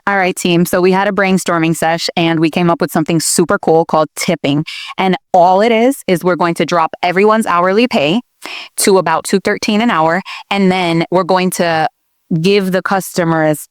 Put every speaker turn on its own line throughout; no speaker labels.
All right, team. So we had a brainstorming sesh and we came up with something super cool called tipping. And all it is we're going to drop everyone's hourly pay to about $2.13 an hour. And then we're going to give the customers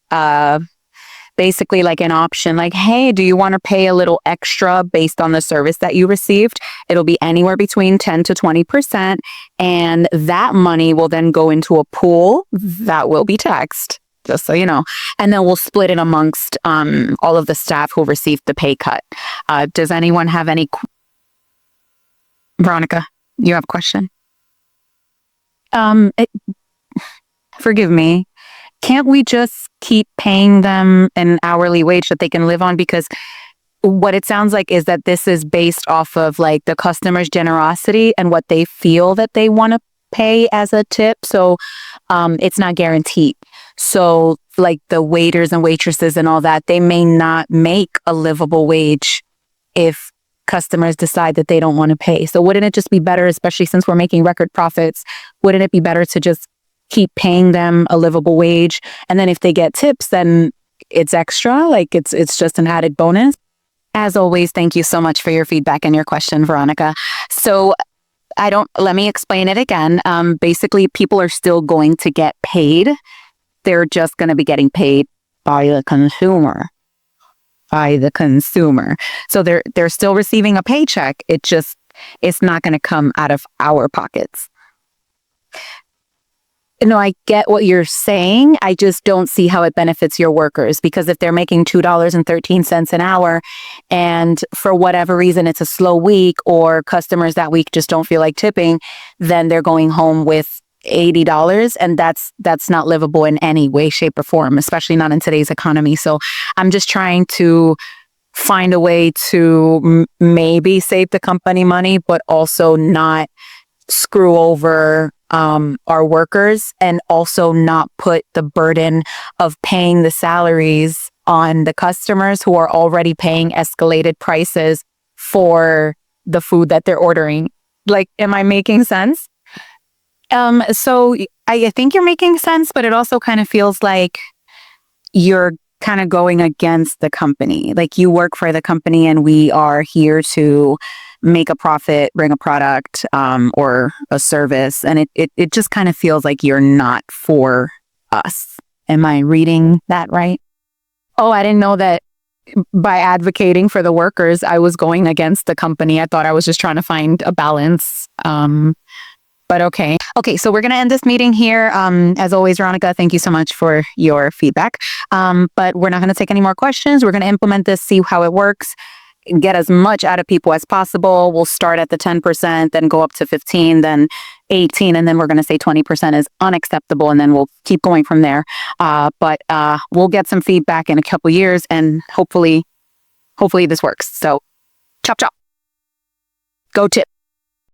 basically like an option, like, hey, do you want to pay a little extra based on the service that you received? It'll be anywhere between 10 to 20%. And that money will then go into a pool that will be taxed, just so you know. And then we'll split it amongst all of the staff who received the pay cut. Does anyone have any? Veronica, you have a question? Forgive me. Can't we just keep paying them an hourly wage that they can live on? Because what it sounds like is that this is based off of like the customer's generosity and what they feel that they want to pay as a tip. So it's not guaranteed. So like the waiters and waitresses and all that, they may not make a livable wage if customers decide that they don't want to pay. So wouldn't it just be better, especially since we're making record profits, wouldn't it be better to just keep paying them a livable wage? And then if they get tips, then it's extra, like it's just an added bonus. As always, thank you so much for your feedback and your question, Veronica. So let me explain it again. Basically, people are still going to get paid. They're just going to be getting paid by the consumer. So they're still receiving a paycheck. It's not going to come out of our pockets. No, I get what you're saying. I just don't see how it benefits your workers, because if they're making $2.13 an hour and for whatever reason it's a slow week or customers that week just don't feel like tipping, then they're going home with $80, and that's not livable in any way, shape, or form, especially not in today's economy. So I'm just trying to find a way to maybe save the company money, but also not screw over our workers, and also not put the burden of paying the salaries on the customers who are already paying escalated prices for the food that they're ordering. Like, am I making sense? So I think you're making sense, but it also kind of feels like you're kind of going against the company. Like, you work for the company and we are here to make a profit, bring a product or a service. And it just kind of feels like you're not for us. Am I reading that right? Oh, I didn't know that by advocating for the workers, I was going against the company. I thought I was just trying to find a balance. But okay. Okay, so we're going to end this meeting here. As always, Veronica, thank you so much for your feedback. But we're not going to take any more questions. We're going to implement this, see how it works, get as much out of people as possible. We'll start at the 10%, then go up to 15, then 18, and then we're going to say 20% is unacceptable, and then we'll keep going from there. But we'll get some feedback in a couple years, and hopefully this works. So chop, chop. Go tip.